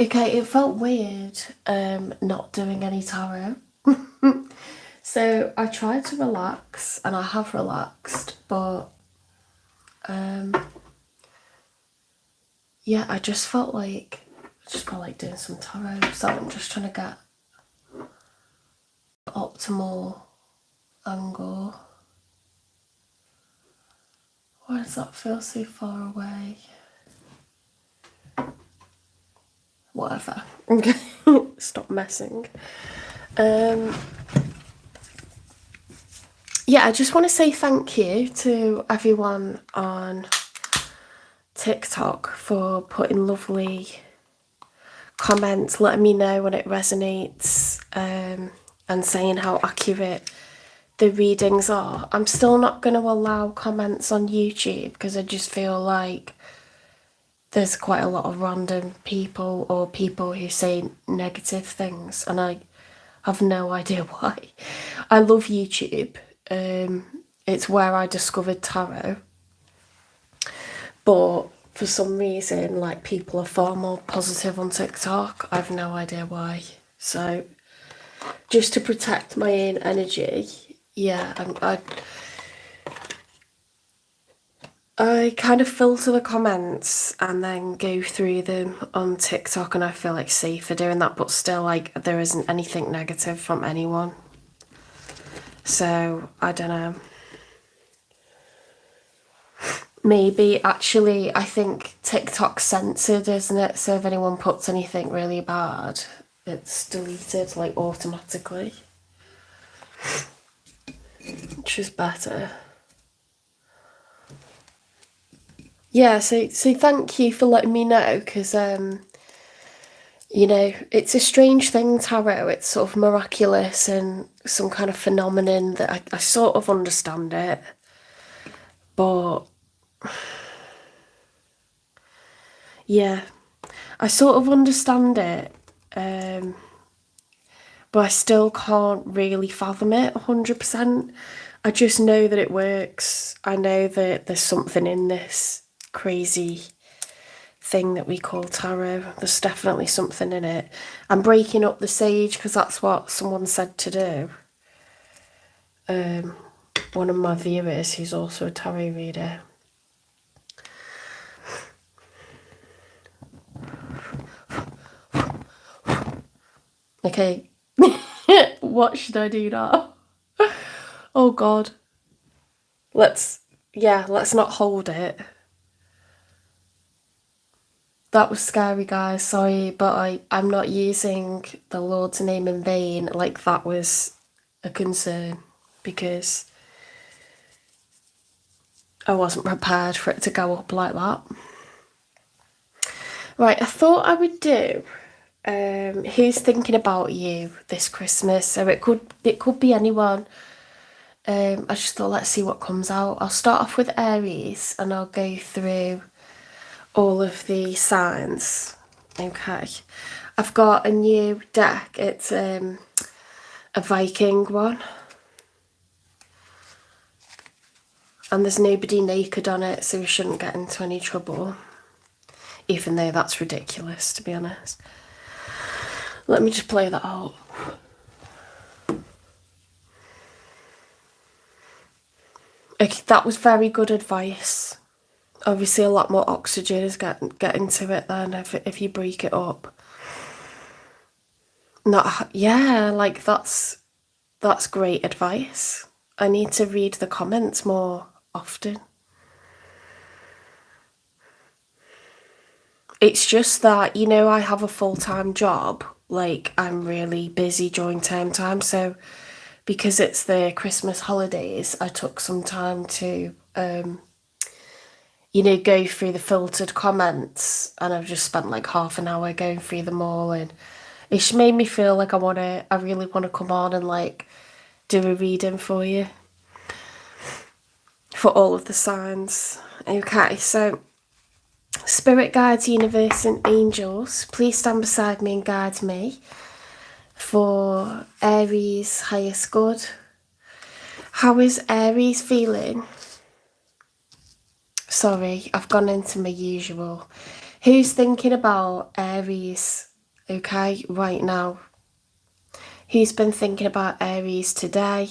Okay, it felt weird not doing any tarot. So I tried to relax and I have relaxed, but um yeah, I just felt like doing some tarot. So I'm just trying to get optimal angle. Why does that feel so far away? Whatever. Okay. Stop messing. Yeah, I just want to say thank you to everyone on TikTok for putting lovely comments, letting me know when it resonates, and saying how accurate the readings are. I'm still not going to allow comments on YouTube because I just feel like there's quite a lot of random people or people who say negative things, and I have no idea why. I love YouTube. It's where I discovered tarot, but for some reason, like, people are far more positive on TikTok. I've no idea why. So, just to protect my own energy, yeah, I kind of filter the comments and then go through them on TikTok, and I feel like safer doing that, but still, like, there isn't anything negative from anyone. So, I don't know. Maybe, actually, I think TikTok's censored, isn't it? So if anyone puts anything really bad, it's deleted, like, automatically, which is better. Yeah, so thank you for letting me know, because it's a strange thing, tarot. It's sort of miraculous and some kind of phenomenon that I sort of understand it, but yeah, I sort of understand it, but I still can't really fathom it 100%. I just know that it works. I know that there's something in this crazy thing that we call tarot. There's definitely something in it. I'm breaking up the sage because that's what someone said to do. One of my viewers, who's also a tarot reader. Okay, what should I do now? Oh God. Let's not hold it. That was scary, guys. Sorry, but I'm not using the Lord's name in vain. Like, that was a concern because I wasn't prepared for it to go up like that. Right, I thought I would do who's thinking about you this Christmas. So it could be anyone. I just thought, let's see what comes out. I'll start off with Aries and I'll go through all of the signs. Okay. I've got a new deck. It's a Viking one. And there's nobody naked on it, so we shouldn't get into any trouble. Even though that's ridiculous, to be honest. Let me just play that out. Okay, that was very good advice. Obviously, a lot more oxygen is getting to it then if you break it up. Not, yeah, like, that's great advice. I need to read the comments more often. It's just that, I have a full-time job. Like, I'm really busy during term time, so because it's the Christmas holidays, I took some time to go through the filtered comments, and I've just spent like half an hour going through them all, and it's made me feel like I really want to come on and, like, do a reading for you for all of the signs. Okay, so spirit guides, universe, and angels, please stand beside me and guide me for Aries' highest good. How is Aries feeling? Sorry, I've gone into my usual. Who's thinking about Aries Okay, right now. Who's been thinking about Aries today?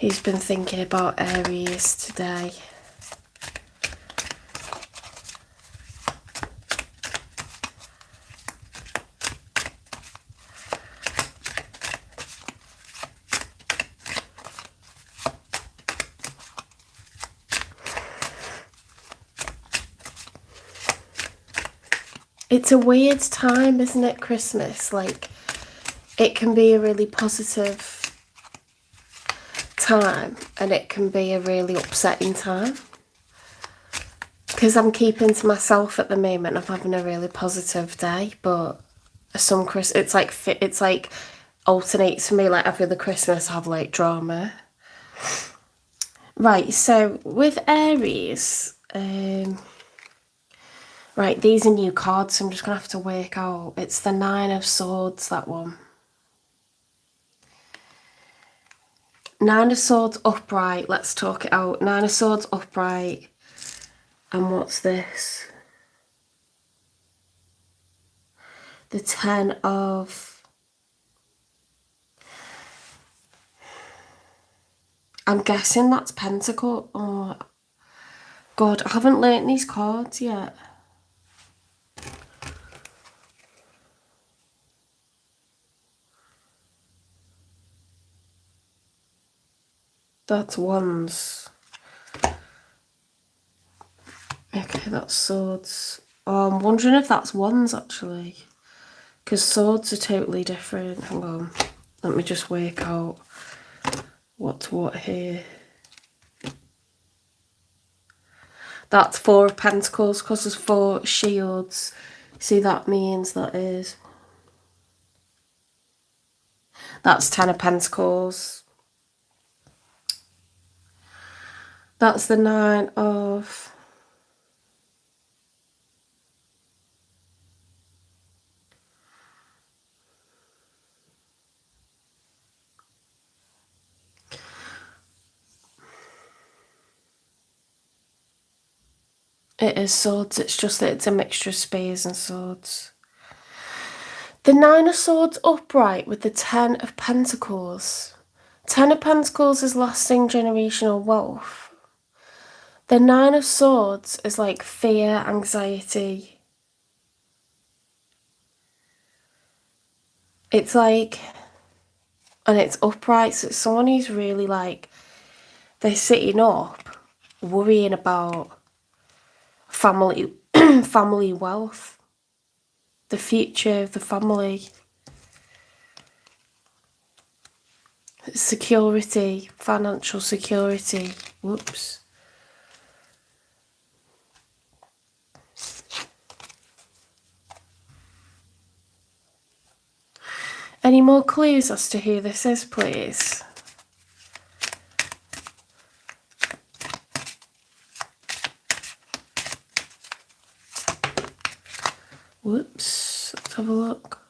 Who's been thinking about Aries today? It's a weird time, isn't it, Christmas? Like, it can be a really positive time and it can be a really upsetting time. Because I'm keeping to myself at the moment. I'm having a really positive day, but it's like alternates for me. Like every other Christmas, I have like drama. Right. So with Aries, right, these are new cards. So I'm just gonna have to work out. It's the Nine of Swords. That one. Nine of Swords upright. Let's talk it out. Nine of Swords upright. And what's this? The Ten of... I'm guessing that's Pentacle. Oh, God, I haven't learnt these cards yet. That's Wands. Okay, that's Swords. Oh, I'm wondering if that's Wands, actually. Because Swords are totally different. Hang on. Let me just work out what's what here. That's Four of Pentacles because there's four shields. See, that means that is... That's Ten of Pentacles. That's the Nine of... It is Swords, it's just that it's a mixture of Spears and Swords. The Nine of Swords upright with the Ten of Pentacles. Ten of Pentacles is lasting generational wealth. The Nine of Swords is like fear, anxiety. It's like, and it's upright, so it's someone who's really like, they're sitting up, worrying about family, family wealth, the future of the family, security, financial security. Whoops. Any more clues as to who this is, please? Whoops, let's have a look.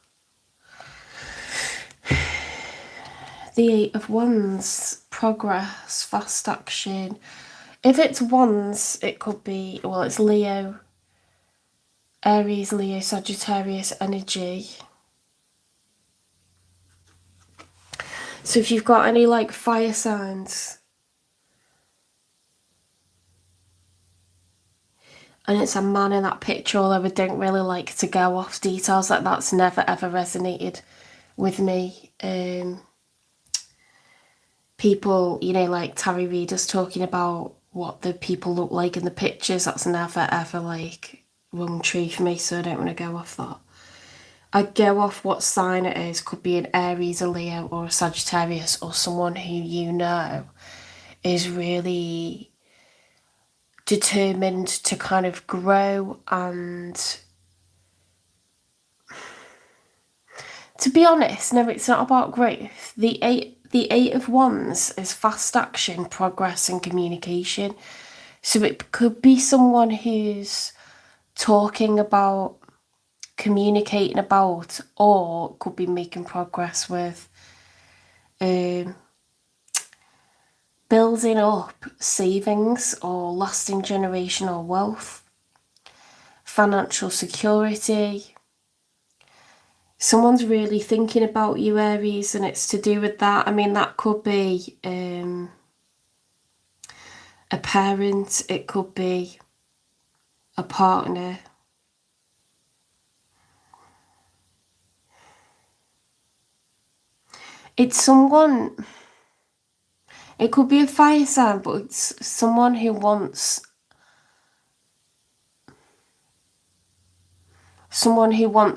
The Eight of Wands, progress, fast action. If it's Wands, it could be, well, it's Leo, Aries, Leo, Sagittarius energy. So if you've got any like fire signs, and it's a man in that picture, although I don't really like to go off details, like that's never ever resonated with me. People, you know, like tarot readers talking about what the people look like in the pictures, that's never ever like rung true for me, so I don't want to go off that. I go off what sign it is. Could be an Aries, a Leo, or a Sagittarius, or someone who you know is really determined to kind of grow. And to be honest, no, it's not about growth. The Eight of Wands is fast action, progress, and communication. So it could be someone who's talking about, communicating about, or could be making progress with. building up savings or lasting generational wealth, financial security. Someone's really thinking about you, Aries, and it's to do with that. I mean, that could be a parent, it could be a partner. It's someone, it could be a fire sign, but it's someone who wants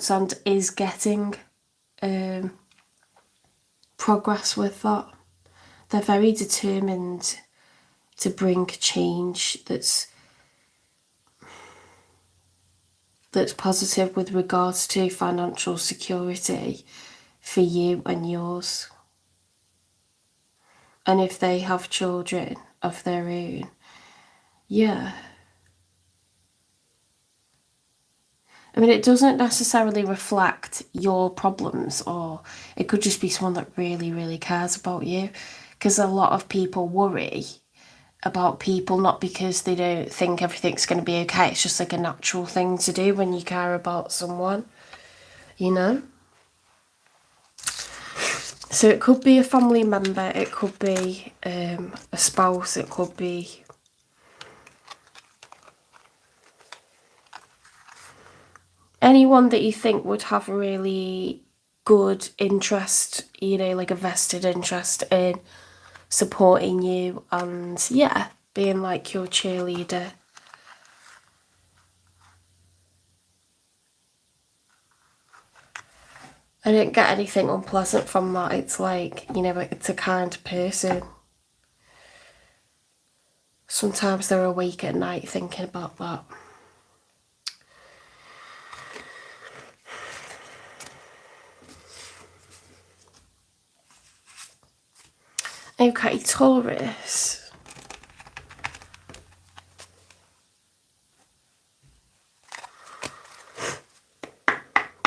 and is getting progress with that. They're very determined to bring change that's positive with regards to financial security for you and yours. And if they have children of their own, yeah. I mean, it doesn't necessarily reflect your problems, or it could just be someone that really, really cares about you. Because a lot of people worry about people not because they don't think everything's going to be okay. It's just like a natural thing to do when you care about someone, you know? So it could be a family member, it could be a spouse, it could be anyone that you think would have a really good interest, you know, like a vested interest in supporting you and, yeah, being like your cheerleader. I didn't get anything unpleasant from that. It's like, you know, it's a kind person. Sometimes they're awake at night thinking about that. Okay, Taurus.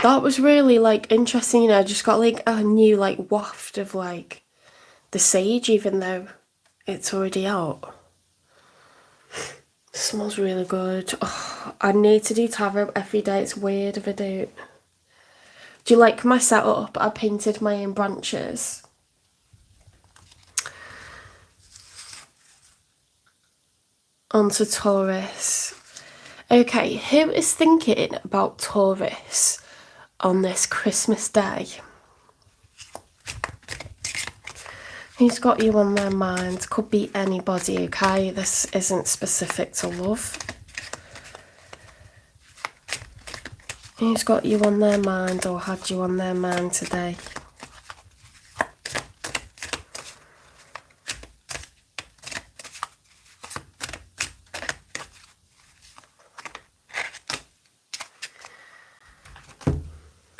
That was really like interesting, you know, I just got like a new like waft of like the sage, even though it's already out. It smells really good. Oh, I need to do tarot every day. It's weird if I don't. Do you like my setup? I painted my own branches. Onto Taurus. Okay, who is thinking about Taurus on this Christmas day? Who's got you on their mind? Could be anybody, okay? This isn't specific to love. Who's got you on their mind or had you on their mind today?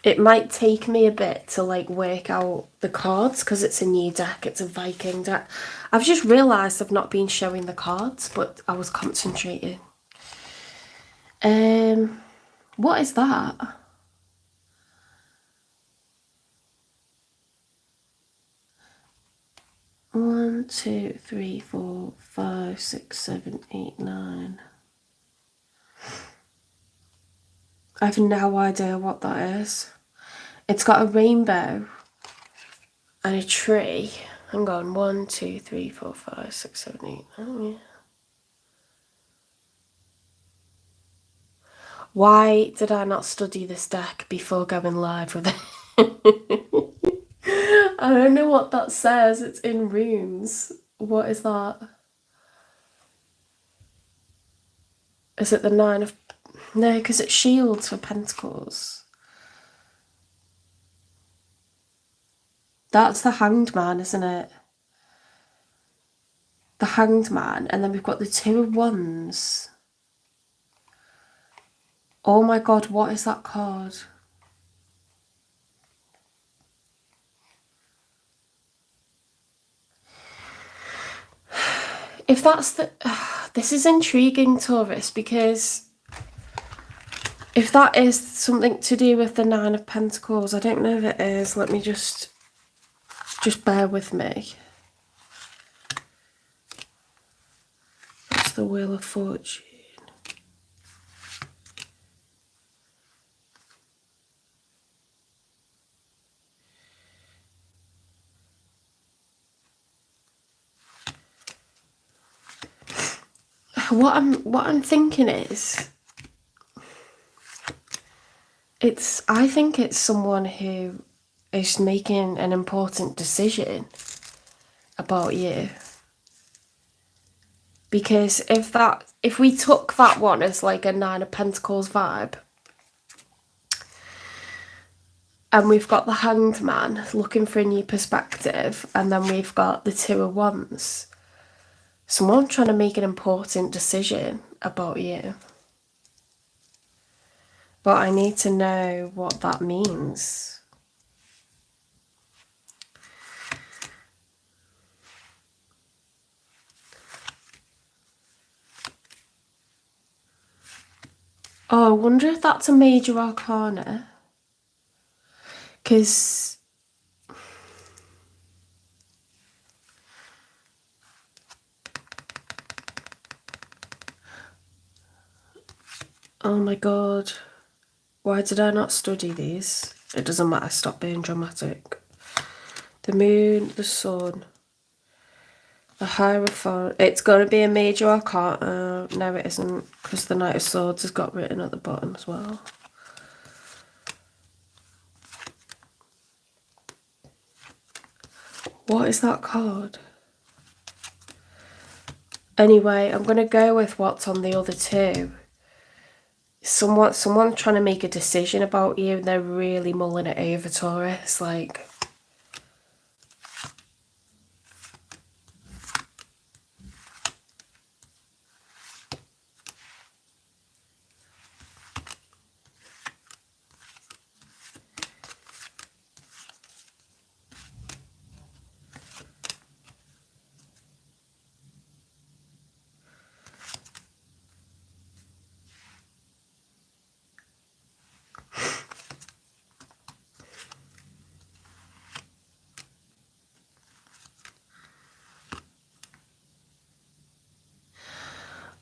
It might take me a bit to like work out the cards because it's a new deck, it's a Viking deck. I've just realised I've not been showing the cards, but I was concentrating. What is that? One, two, three, four, 5, 6, 7, 8, 9. I have no idea what that is. It's got a rainbow and a tree. Hang on, 1, 2, 3, 4, 5, 6, 7, 8. Oh, yeah. Why did I not study this deck before going live with it? I don't know what that says. It's in runes. What is that? Is it the 9 of... No, because it's shields for pentacles. That's the Hanged Man, isn't it? The Hanged Man. And then we've got the 2 of Wands. Oh my god, what is that card? If that's the... This is intriguing, Taurus, because if that is something to do with the 9 of Pentacles, I don't know if it is. Let me just bear with me. the Wheel of Fortune. What I'm thinking is, I think it's someone who is making an important decision about you. Because if we took that one as like a Nine of Pentacles vibe, and we've got the Hanged Man looking for a new perspective, and then we've got the Two of Wands, someone trying to make an important decision about you. But I need to know what that means. Oh, I wonder if that's a major arcana. Because oh my god, why did I not study these? It doesn't matter, stop being dramatic. The Moon, the Sun, the Hierophant. It's going to be a major arcana. No, it isn't, because the Knight of Swords has got written at the bottom as well. What is that card? Anyway, I'm going to go with what's on the other two. Someone trying to make a decision about you, and they're really mulling it over, Taurus. Like,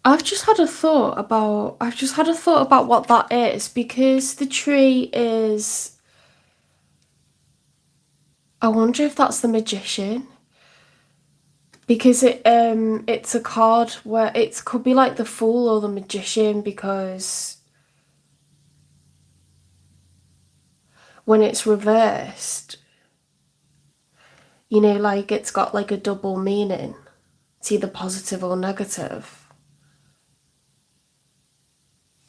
I've just had a thought about what that is, because the tree is, I wonder if that's the Magician, because it's a card where it could be like the Fool or the Magician, because when it's reversed, you know, like it's got like a double meaning. It's either positive or negative.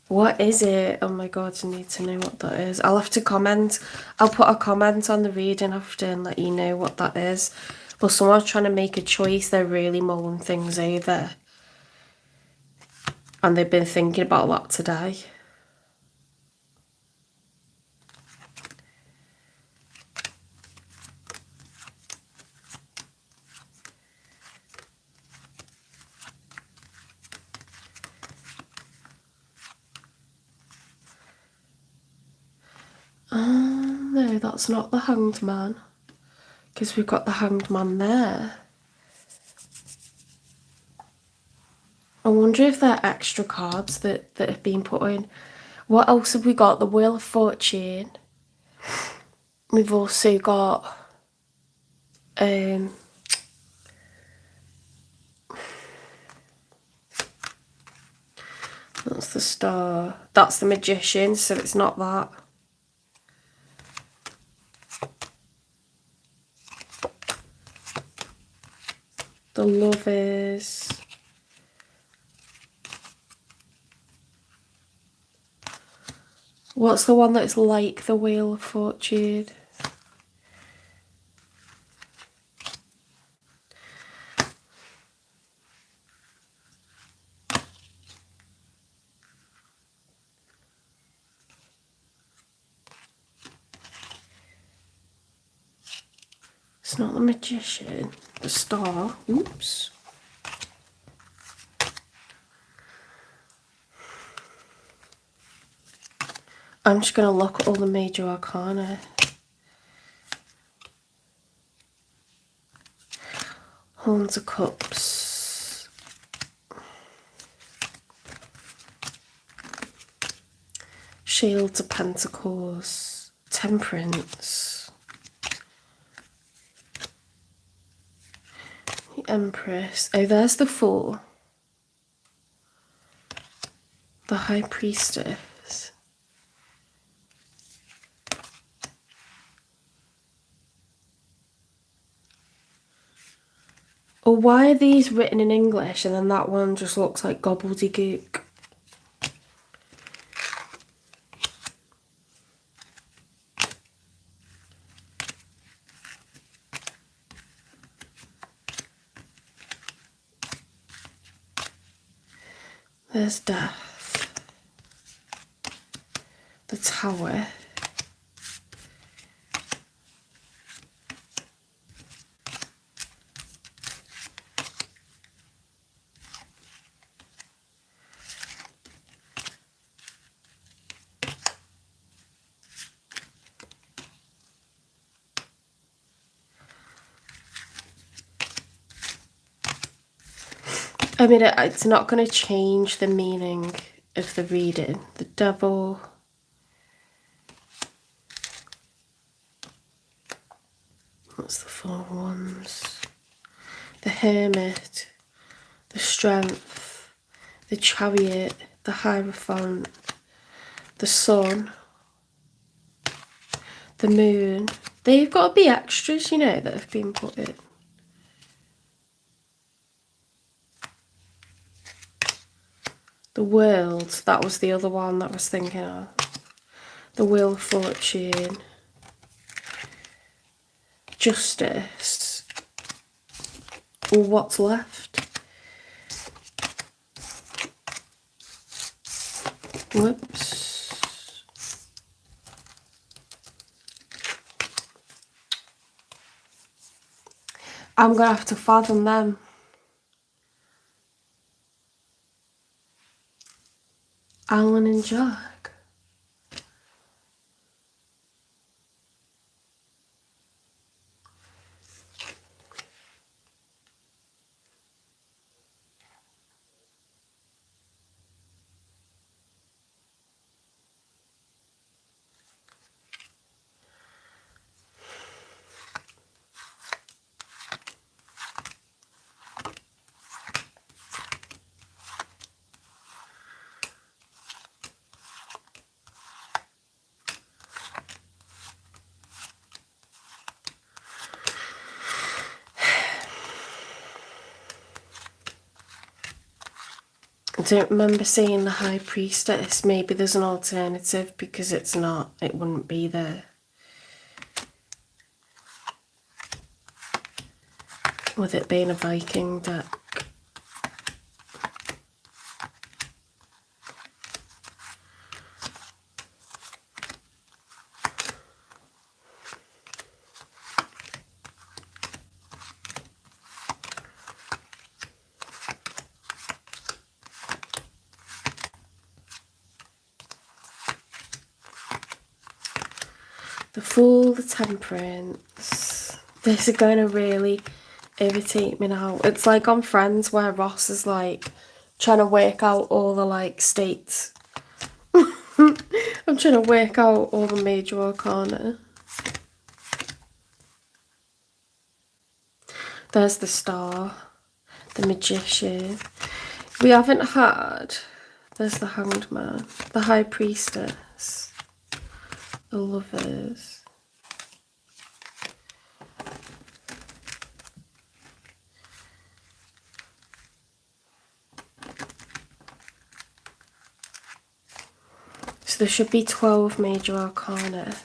What is it? Oh my god, I need to know what that is. I'll have to comment. I'll put a comment on the reading after and let you know what that is. But someone's trying to make a choice. They're really mulling things over. And they've been thinking about that today. No, that's not the Hanged Man. Because we've got the Hanged Man there. I wonder if they're extra cards that have been put in. What else have we got? The Wheel of Fortune. We've also got that's the Star. That's the Magician, so it's not that. The Lovers. What's the one that's like the Wheel of Fortune? It's not the Magician. The Star. Oops. I'm just going to look at all the major arcana. Horns of Cups. Shields of Pentacles, Temperance, the Empress. Oh, there's the Fool, the High Priestess. Or why are these written in English and then that one just looks like gobbledygook? There's Death, the Tower, I mean, it's not going to change the meaning of the reading. The Devil, what's the Four of Wands? The Hermit, the Strength, the Chariot, the Hierophant, the Sun, the Moon. They've got to be extras, you know, that have been put in. The World, that was the other one that I was thinking of. The Wheel of Fortune. Justice. Or what's left? Whoops. I'm going to have to fathom them. Alan and Jack. I don't remember seeing the High Priestess. Maybe there's an alternative because it's not. It wouldn't be there. With it being a Viking deck. The Fool, the Temperance. This is going to really irritate me now. It's like on Friends where Ross is like trying to work out all the like states. I'm trying to work out all the major arcana. There's the Star, the Magician. We haven't had. There's the Hanged Man, the High Priestess, the Lovers. So there should be 12 major arcana.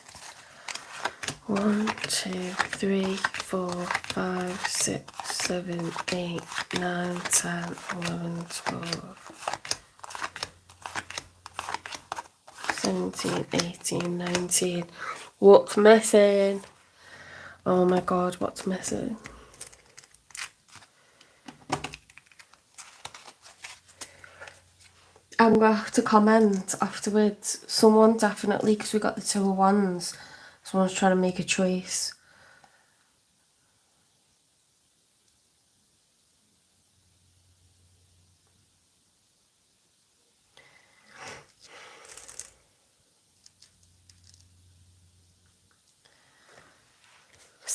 1, 2, 3, 4, 5, 6, 7, 8, 9, 10, 11, 12, 17, 18, 19. What's missing? Oh my god, what's missing? I'm going to have to comment afterwards. Someone definitely, because we got the 2 of Wands. Someone's trying to make a choice.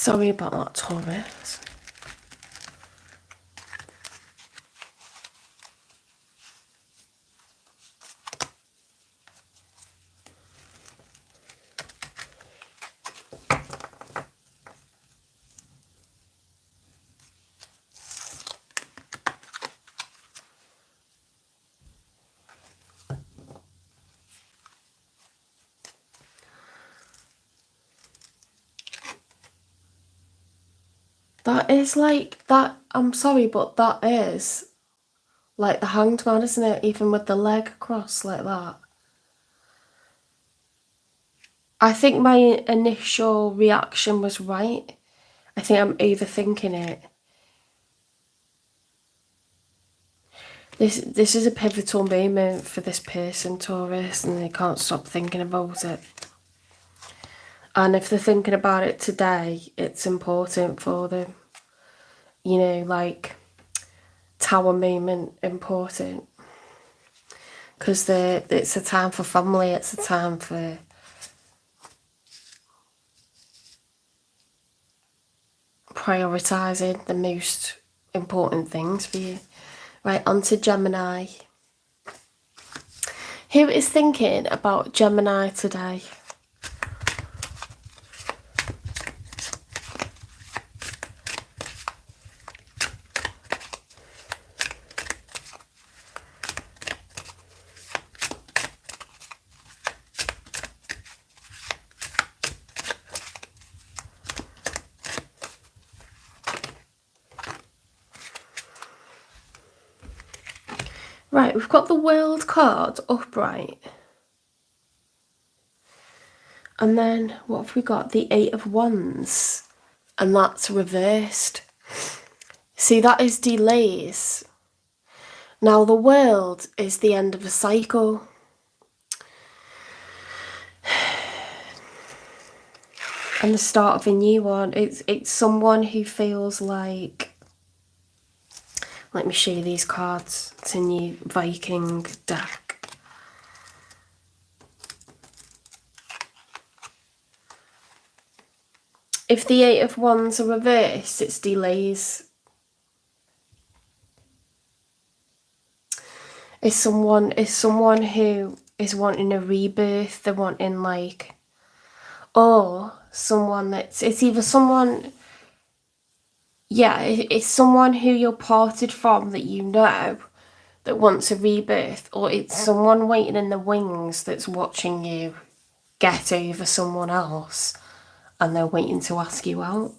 Sorry about that, Taurus. That is like, that, I'm sorry, but that is like the Hanged Man, isn't it? Even with the leg across like that. I think my initial reaction was right. I think I'm overthinking it. This is a pivotal moment for this person, Taurus, and they can't stop thinking about it. And if they're thinking about it today, it's important for them. You know, like Tower moment, important. Because it's a time for family, it's a time for prioritising the most important things for you. Right, on to Gemini. Who is thinking about Gemini today? Right, we've got the World card upright. And then what have we got? The Eight of Wands. And that's reversed. See, that is delays. Now the World is the end of a cycle. And the start of a new one. It's someone who feels like... Let me show you these cards. It's a new Viking deck. If the Eight of Wands are reversed, it's delays. It's someone who is wanting a rebirth. They're wanting like, or someone that's, it's either someone, yeah, it's someone who you're parted from that you know that wants a rebirth, or it's someone waiting in the wings that's watching you get over someone else and they're waiting to ask you out.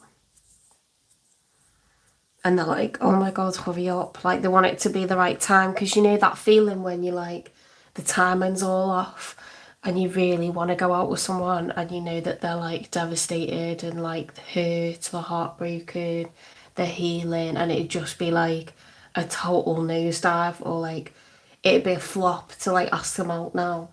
And they're like, oh my God, hurry up. Like, they want it to be the right time, because you know that feeling when you're like, the timing's all off and you really want to go out with someone and you know that they're like devastated and like hurt, they're heartbroken, they're healing, and it'd just be like a total nosedive, or like it'd be a flop to like ask them out now,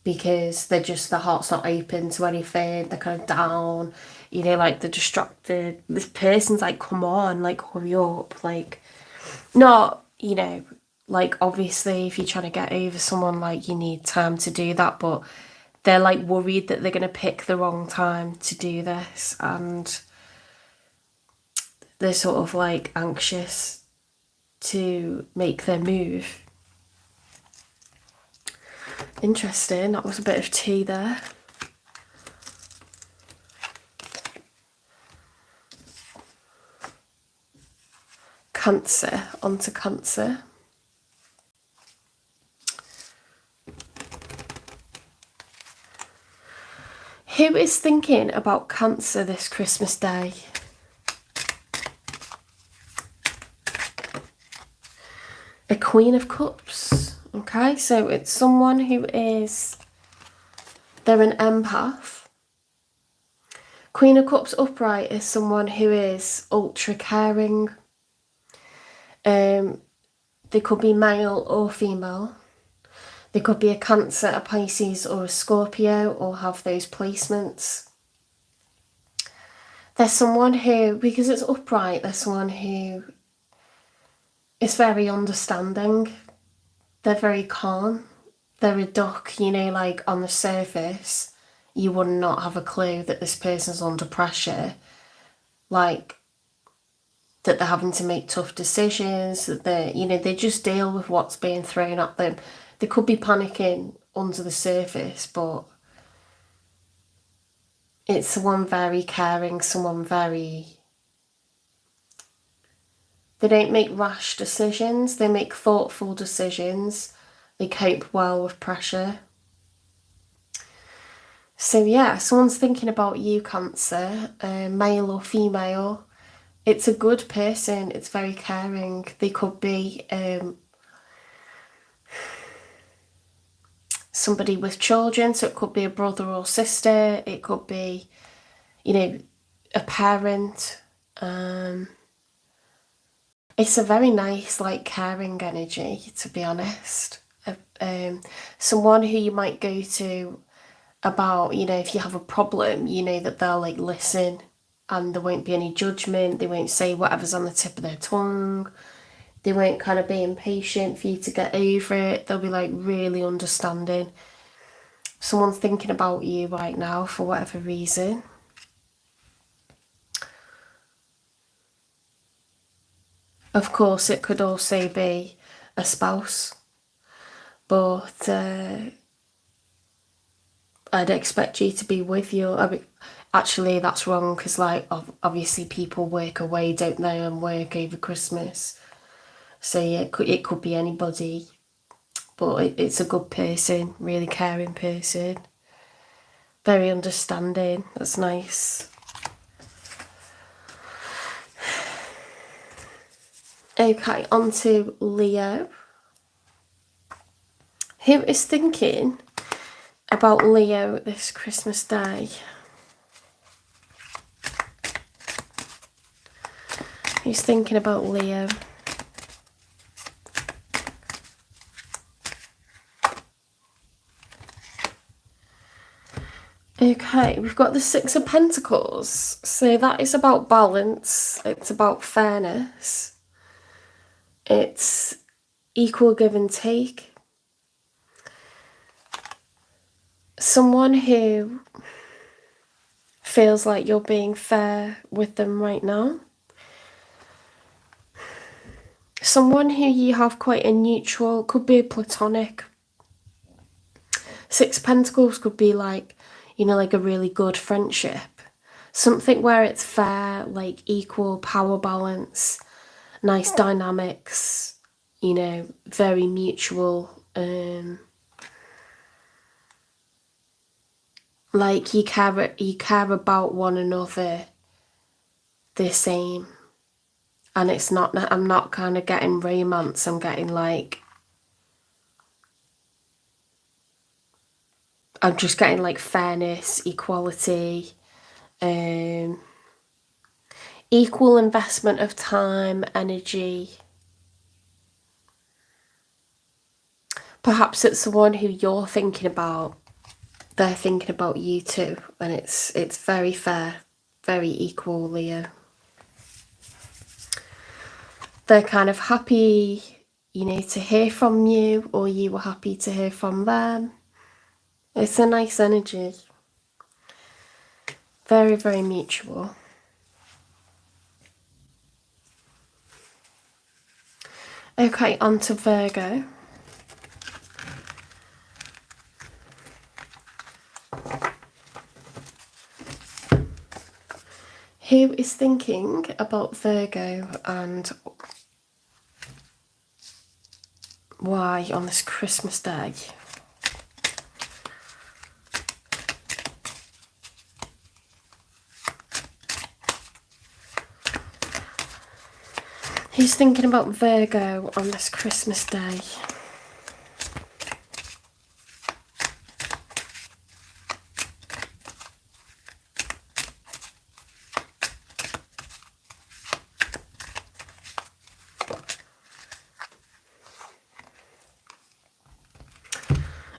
because they're just, their heart's not open to anything, they're kind of down, you know, like they're distracted. This person's like, come on, like hurry up, like, not, you know, like obviously if you're trying to get over someone, like you need time to do that, but they're like worried that they're going to pick the wrong time to do this, and they're sort of like anxious to make their move. Interesting, that was a bit of tea there. Cancer, onto Cancer. Who is thinking about Cancer this Christmas Day? A Queen of Cups. Okay, so it's someone who is, they're an empath. Queen of Cups upright is someone who is ultra caring. They could be male or female. They could be a Cancer, a Pisces or a Scorpio, or have those placements. There's someone who, because it's upright, there's someone who is very understanding. They're very calm. They're a duck, you know, like on the surface, you would not have a clue that this person's under pressure. like that they're having to make tough decisions, that they just deal with what's being thrown at them. They could be panicking under the surface, but it's someone very caring, someone very... They don't make rash decisions, they make thoughtful decisions. They cope well with pressure. So yeah, someone's thinking about you, Cancer, male or female. It's a good person, it's very caring. They could be somebody with children, so it could be a brother or sister, it could be, a parent. It's a very nice, like, caring energy, to be honest. Someone who you might go to about, if you have a problem, that they'll, like, listen, and there won't be any judgment. They won't say whatever's on the tip of their tongue. They won't kind of be impatient for you to get over it. They'll be, like, really understanding. Someone's thinking about you right now for whatever reason. Of course, it could also be a spouse, but I'd expect you to be with actually, that's wrong, because, like, obviously people work away, don't they, and work over Christmas. So yeah, it could be anybody, but it's a good person, really caring person, very understanding. That's nice. Okay, on to Leo. Who is thinking about Leo this Christmas Day? Who's thinking about Leo? Okay, we've got the Six of Pentacles. So that is about balance. It's about fairness. It's equal give and take. Someone who feels like you're being fair with them right now. Someone who you have quite a neutral, could be a platonic. Six of Pentacles could be like, like a really good friendship. Something where it's fair, like equal power balance, nice dynamics, very mutual. Like you care about one another the same. And it's not, I'm not kind of getting romance, I'm getting like, I'm just getting like fairness, equality, equal investment of time, energy. Perhaps it's the one who you're thinking about, they're thinking about you too, and it's very fair, very equal, Leo. They're kind of happy, to hear from you, or you were happy to hear from them. It's a nice energy. Very, very mutual. Okay, on to Virgo. Who is thinking about Virgo and why on this Christmas Day? Who's thinking about Virgo on this Christmas Day?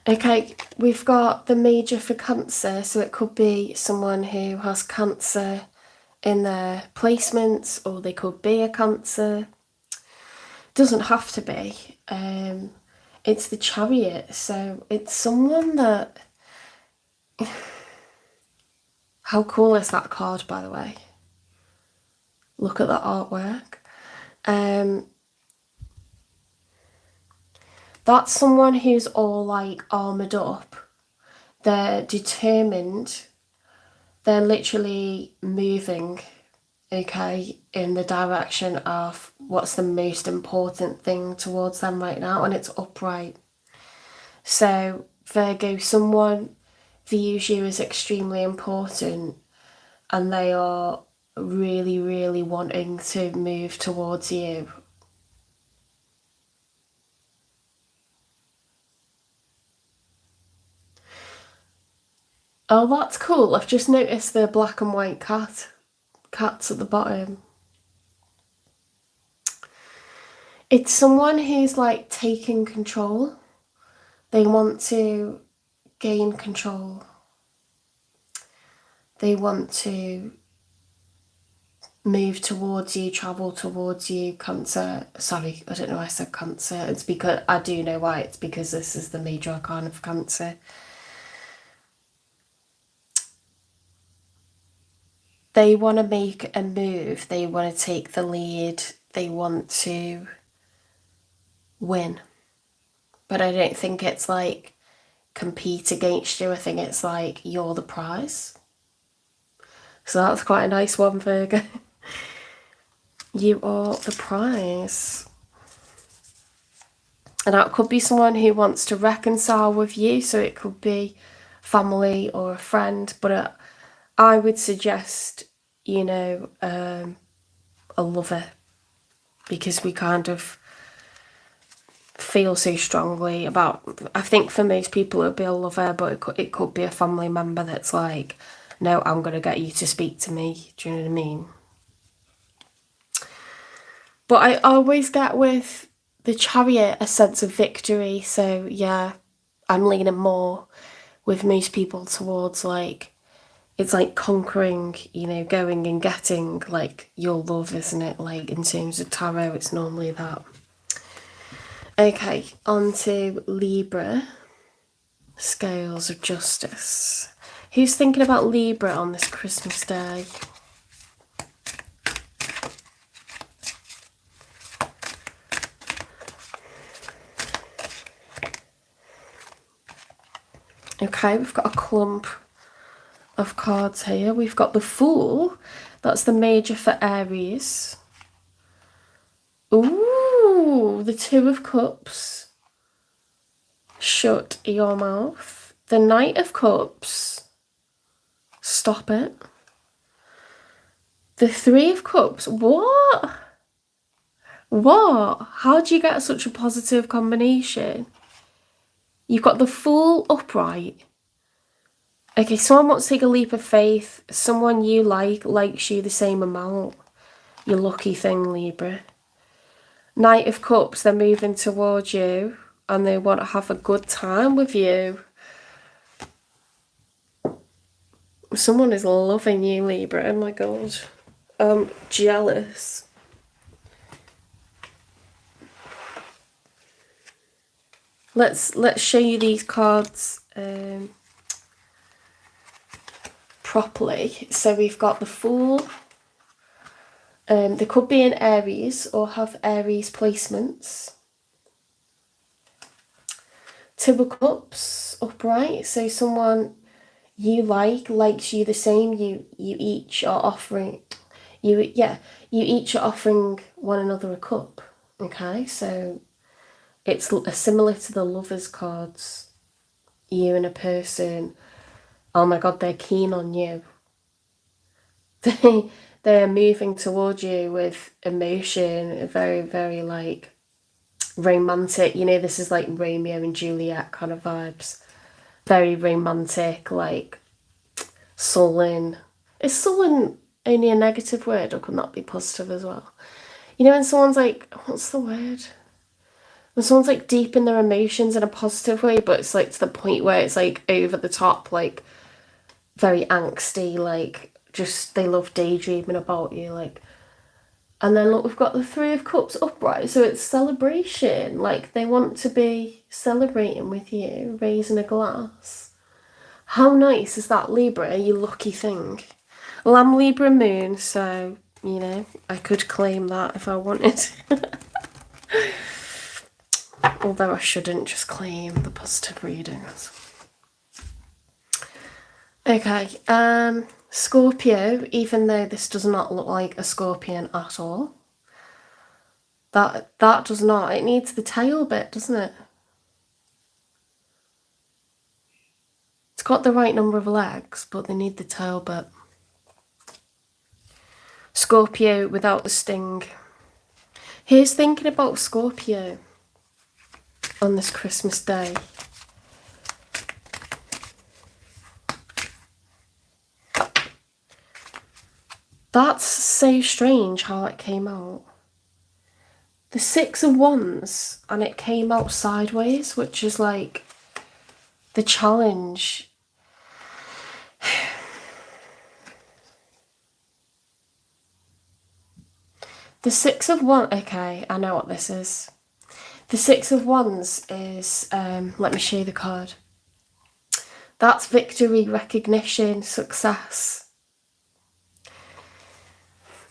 Okay, we've got the Major for Cancer, so it could be someone who has Cancer in their placements, or they could be a Cancer. Doesn't have to be. It's the Chariot, so it's someone that... How cool is that card, by the way? Look at the artwork. That's someone who's all like armoured up. They're determined. They're literally moving, okay, in the direction of what's the most important thing towards them right now, and it's upright. So, Virgo, someone views you as extremely important and they are really, really wanting to move towards you. Oh, that's cool. I've just noticed the black and white cats at the bottom. It's someone who's like taking control. They want to gain control. They want to move towards you, travel towards you, Cancer. Sorry, I don't know why I said Cancer. It's because I do know why. It's because this is the major arcana of Cancer. They want to make a move. They want to take the lead. They want to win. But I don't think it's like compete against you. I think it's like you're the prize. So that's quite a nice one, Virgo. You are the prize. And that could be someone who wants to reconcile with you. So it could be family or a friend. But I would suggest, you know, a lover. Because we kind of feel so strongly about, I think for most people it would be a lover, but it could be a family member that's like, no, I'm going to get you to speak to me. Do you know what I mean? But I always get with the Chariot a sense of victory. So yeah, I'm leaning more with most people towards like, it's like conquering, you know, going and getting like your love, isn't it? Like in terms of tarot, it's normally that. Okay, on to Libra. Scales of Justice. Who's thinking about Libra on this Christmas day? Okay, we've got a clump of cards here. We've got the Fool. That's the major for Aries. Ooh, the Two of Cups. Shut your mouth. The Knight of Cups. Stop it. The Three of Cups. What? What? How do you get such a positive combination? You've got the Fool upright. Okay, someone wants to take a leap of faith. Someone you likes you the same amount. You lucky thing, Libra. Knight of Cups, they're moving towards you and they want to have a good time with you. Someone is loving you, Libra. Oh my god. I'm jealous. Let's show you these cards properly. So we've got the Fool. They could be in Aries or have Aries placements. Two of Cups upright. So someone you likes you the same. You each are offering. You each are offering one another a cup. Okay, so it's similar to the Lovers cards. You and a person, oh my god, they're keen on you. They're moving towards you with emotion, very, very like romantic. You know, this is like Romeo and Juliet kind of vibes. Very romantic, like sullen. Is sullen only a negative word or could that be positive as well? You know, when someone's like, what's the word? When someone's like deep in their emotions in a positive way, but it's like to the point where it's like over the top, like very angsty, like just they love daydreaming about you, like. And then look, we've got the Three of Cups upright, so it's celebration. Like they want to be celebrating with you, raising a glass. How nice is that, Libra? You lucky thing. Well, I'm Libra moon, so you know, I could claim that if I wanted. Although I shouldn't just claim the positive readings. Okay, Scorpio, even though this does not look like a scorpion at all. That does not. It needs the tail bit, doesn't it? It's got the right number of legs, but they need the tail bit. Scorpio without the sting. Here's thinking about Scorpio on this Christmas day. That's so strange how it came out. The 6 of Wands, and it came out sideways, which is like the challenge. The 6 of Wands, okay, I know what this is. The 6 of Wands is, let me show you the card. That's victory, recognition, success.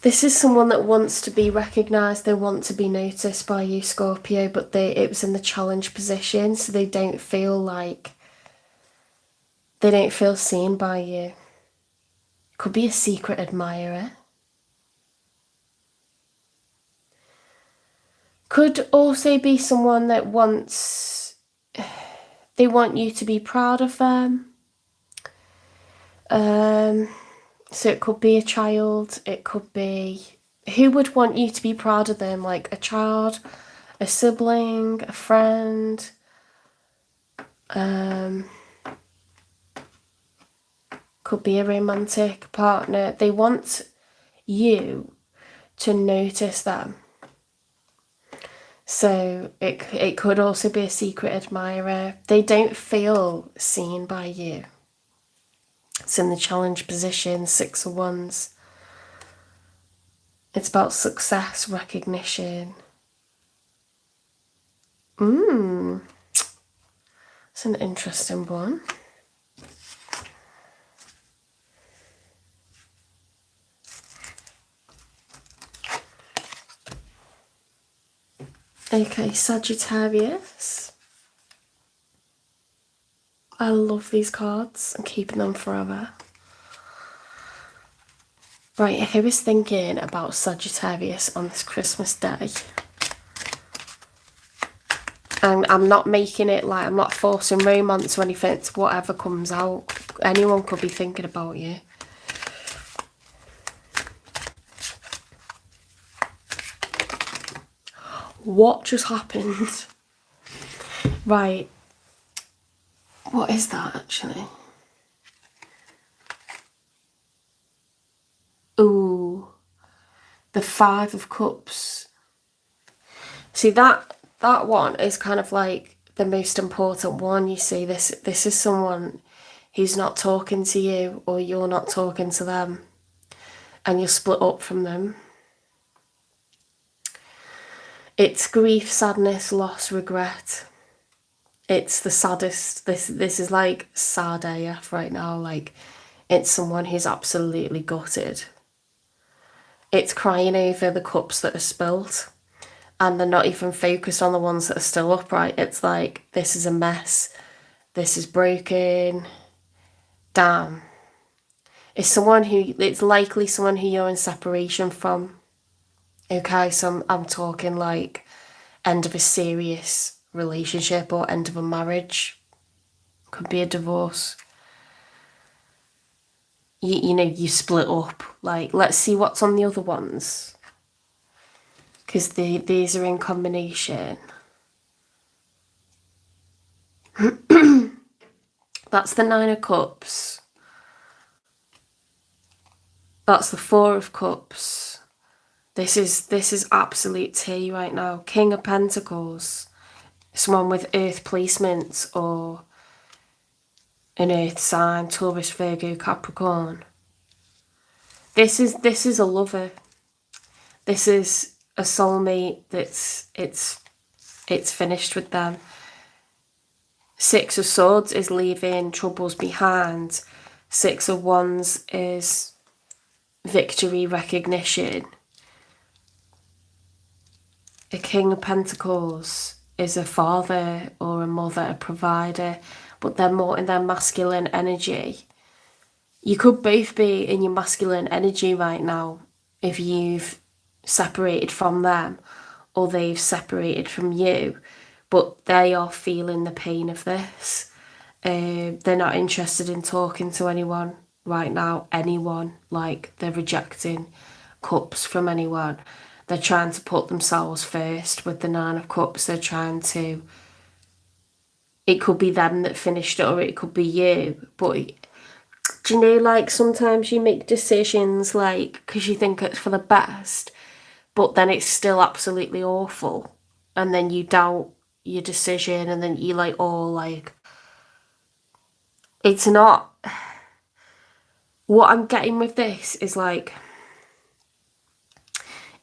This is someone that wants to be recognised, they want to be noticed by you, Scorpio, but it was in the challenge position, so they don't feel seen by you. Could be a secret admirer. Could also be someone that they want you to be proud of them. So it could be a child, it could be... Who would want you to be proud of them? Like a child, a sibling, a friend. Could be a romantic partner. They want you to notice them. So it could also be a secret admirer. They don't feel seen by you. It's in the challenge position, 6 of Wands. It's about success, recognition. It's an interesting one. Okay, Sagittarius. I love these cards. I'm keeping them forever. Right, who is thinking about Sagittarius on this Christmas day? And I'm not making it like, I'm not forcing romance or anything. It's whatever comes out. Anyone could be thinking about you. What just happened? Right. What is that actually? Ooh. The 5 of Cups. See, that one is kind of like the most important one. You see, this is someone who's not talking to you, or you're not talking to them, and you're split up from them. It's grief, sadness, loss, regret. It's the saddest. This is like sad AF right now. Like, it's someone who's absolutely gutted. It's crying over the cups that are spilt, and they're not even focused on the ones that are still upright. It's like, this is a mess. This is broken. Damn. It's likely someone who you're in separation from. Okay, so I'm talking like end of a serious relationship or end of a marriage. Could be a divorce. You know, you split up. Like, let's see what's on the other ones, because these are in combination. That's the 9 of Cups. That's the 4 of Cups. This is absolute tea right now. King of Pentacles. Someone with earth placements or an earth sign, Taurus, Virgo, Capricorn. This is a lover. This is a soulmate it's finished with them. 6 of Swords is leaving troubles behind. 6 of Wands is victory recognition. A King of Pentacles is a father or a mother, a provider, but they're more in their masculine energy. You could both be in your masculine energy right now if you've separated from them or they've separated from you, but they are feeling the pain of this. They're not interested in talking to anyone right now, anyone, like they're rejecting cups from anyone. They're trying to put themselves first with the Nine of Cups. They're trying to, it could be them that finished it or it could be you, but do you know, like sometimes you make decisions like because you think it's for the best, but then it's still absolutely awful, and then you doubt your decision, and then you like, oh, like it's not. What I'm getting with this is like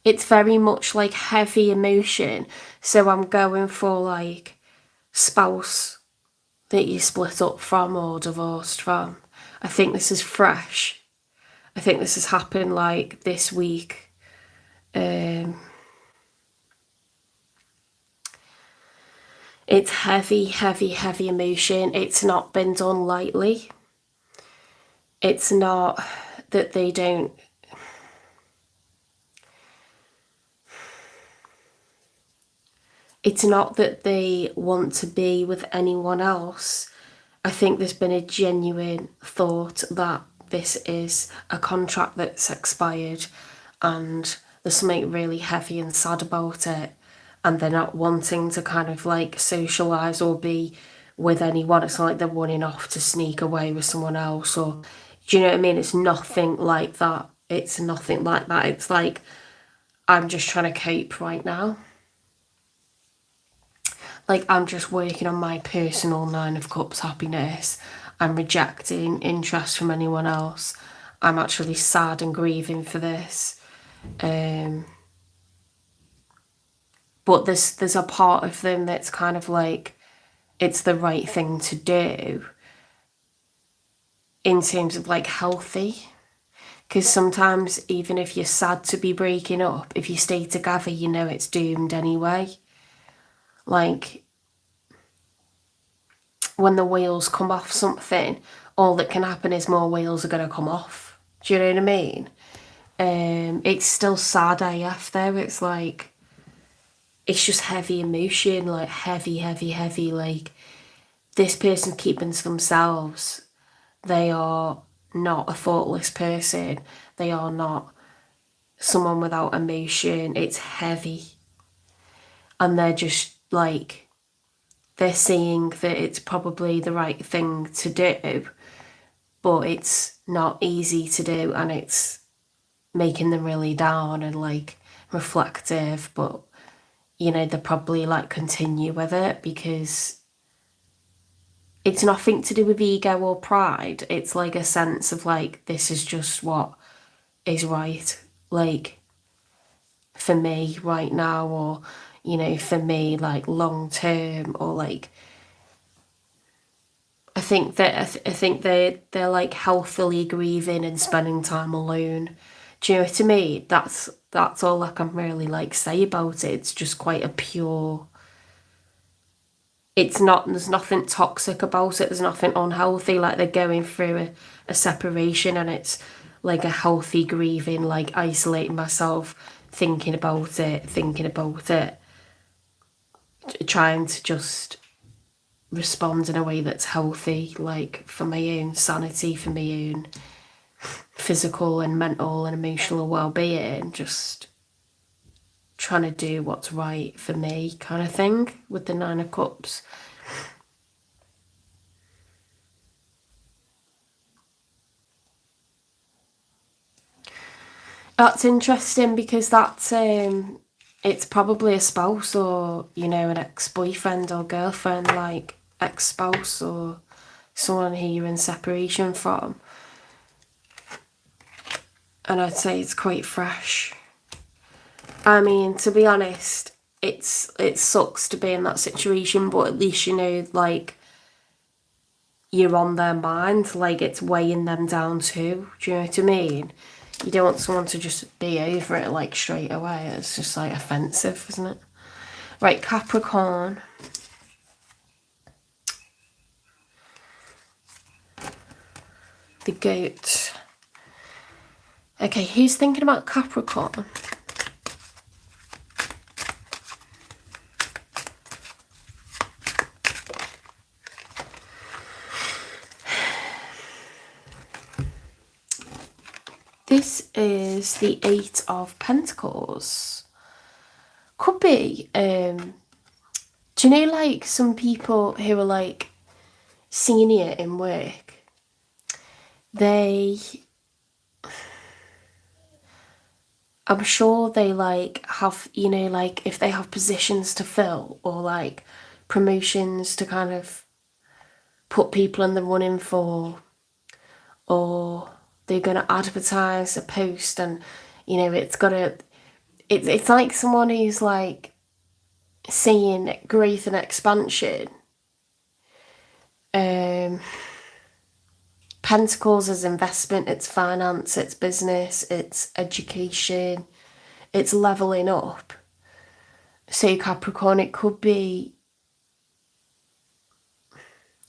it's very much like heavy emotion. So I'm going for like spouse that you split up from or divorced from. I think this is fresh. I think this has happened like this week. It's heavy, heavy, heavy emotion. It's not been done lightly. It's not that they don't. It's not that they want to be with anyone else. I think there's been a genuine thought that this is a contract that's expired and there's something really heavy and sad about it, and they're not wanting to kind of like socialise or be with anyone. It's not like they're running off to sneak away with someone else, or do you know what I mean? It's nothing like that. It's nothing like that. It's like, I'm just trying to cope right now. Like, I'm just working on my personal Nine of Cups happiness. I'm rejecting interest from anyone else. I'm actually sad and grieving for this. But there's a part of them that's kind of like, it's the right thing to do in terms of like healthy. Because sometimes even if you're sad to be breaking up, if you stay together, you know it's doomed anyway. Like, when the wheels come off something, all that can happen is more wheels are going to come off. Do you know what I mean? It's still sad AF though. It's like, it's just heavy emotion, like heavy, heavy, heavy. Like, this person keeping to themselves. They are not a thoughtless person. They are not someone without emotion. It's heavy. And they're just like, they're saying that it's probably the right thing to do, but it's not easy to do, and it's making them really down and like reflective. But you know, they probably like continue with it because it's nothing to do with ego or pride. It's like a sense of like, this is just what is right, like for me right now, or you know, for me like long term, or like I think they're like healthily grieving and spending time alone. Do you know what I mean? That's all I can really like say about it. It's just quite a pure. It's not. There's nothing toxic about it. There's nothing unhealthy. Like, they're going through a separation, and it's like a healthy grieving, like isolating myself, thinking about it, trying to just respond in a way that's healthy, like for my own sanity, for my own physical and mental and emotional well-being, just trying to do what's right for me, kind of thing, with the Nine of Cups. That's interesting because that's it's probably a spouse, or you know, an ex-boyfriend or girlfriend, like ex-spouse or someone who you're in separation from. And I'd say it's quite fresh. I mean, to be honest, it sucks to be in that situation, but at least you know, like, you're on their mind, like it's weighing them down too. Do you know what I mean? You don't want someone to just be over it like straight away. It's just like offensive, isn't it? Right, Capricorn. The goat. Okay, who's thinking about Capricorn? This is the Eight of Pentacles. Could be, do you know, like, some people who are, like, senior in work? I'm sure they, like, have, you know, like, if they have positions to fill or, like, promotions to kind of put people in the running for, or they're going to advertise a post and, you know, it's like someone who's, like, seeing growth and expansion. Pentacles is investment, it's finance, it's business, it's education, it's leveling up. So Capricorn, it could be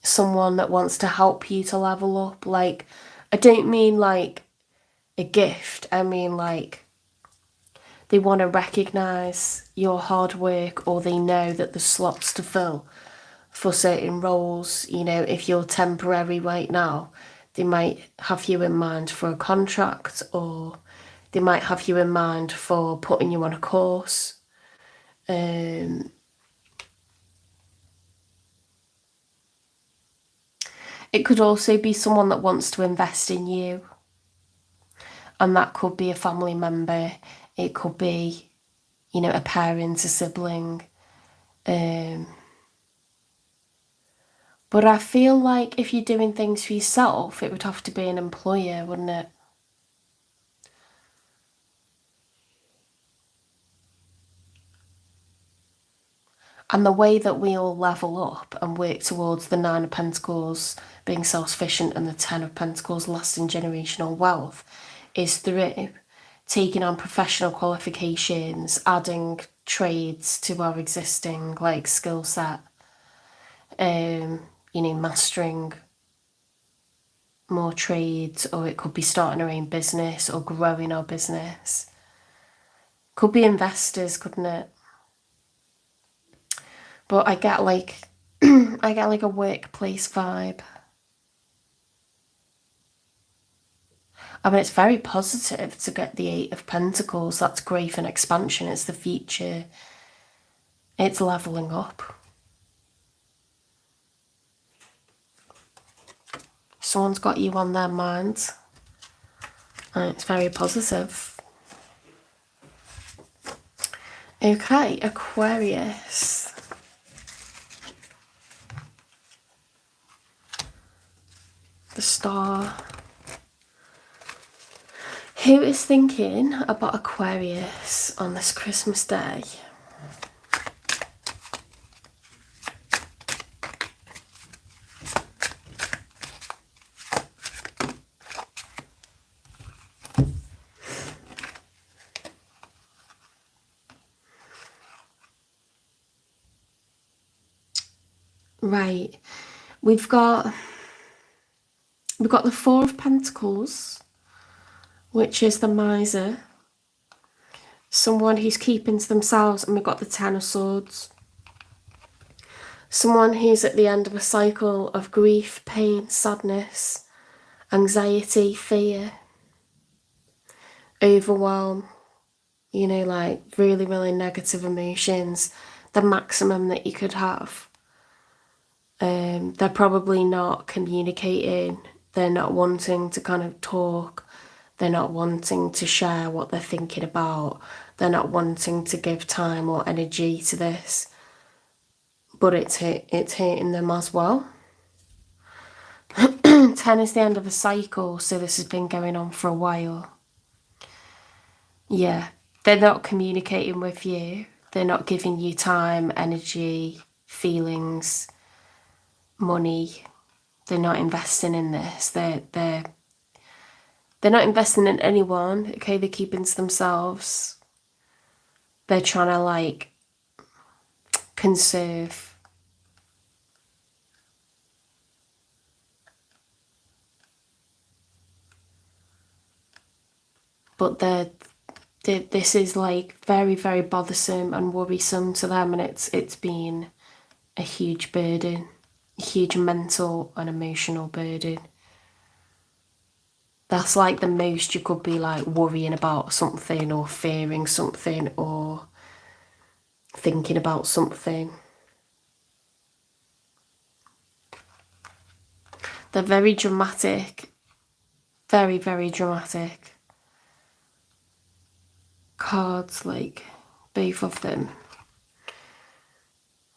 someone that wants to help you to level up. Like, I don't mean like a gift, I mean like they want to recognise your hard work, or they know that there's slots to fill for certain roles. You know, if you're temporary right now, they might have you in mind for a contract, or they might have you in mind for putting you on a course. It could also be someone that wants to invest in you, and that could be a family member. It could be, you know, a parent, a sibling. But I feel like if you're doing things for yourself, it would have to be an employer, wouldn't it? And the way that we all level up and work towards the Nine of Pentacles being self-sufficient and the Ten of Pentacles lasting generational wealth is through taking on professional qualifications, adding trades to our existing like skill set, you know, mastering more trades, or it could be starting our own business or growing our business. Could be investors, couldn't it? But I get like I get like a workplace vibe. I mean, it's very positive to get the Eight of Pentacles. That's growth and expansion. It's the future. It's leveling up. Someone's got you on their mind. And it's very positive. Okay, Aquarius. The Star. Who is thinking about Aquarius on this Christmas day? Right, we've got the Four of Pentacles, which is the miser, someone who's keeping to themselves, and we've got the Ten of Swords, someone who's at the end of a cycle of grief, pain, sadness, anxiety, fear, overwhelm, you know, like really, really negative emotions, the maximum that you could have. They're probably not communicating, they're not wanting to kind of talk, they're not wanting to share what they're thinking about, they're not wanting to give time or energy to this, but it's hurting them as well. 10 is the end of a cycle, so this has been going on for a while. Yeah, they're not communicating with you, they're not giving you time, energy, feelings, money. They're not investing in this. They're They're not investing in anyone, okay? They're keeping to themselves. They're trying to, like, conserve. But this is, like, very, very bothersome and worrisome to them, and it's been a huge burden, a huge mental and emotional burden. That's like the most you could be, like, worrying about something or fearing something or thinking about something. They're very dramatic, very, very dramatic cards, like, both of them.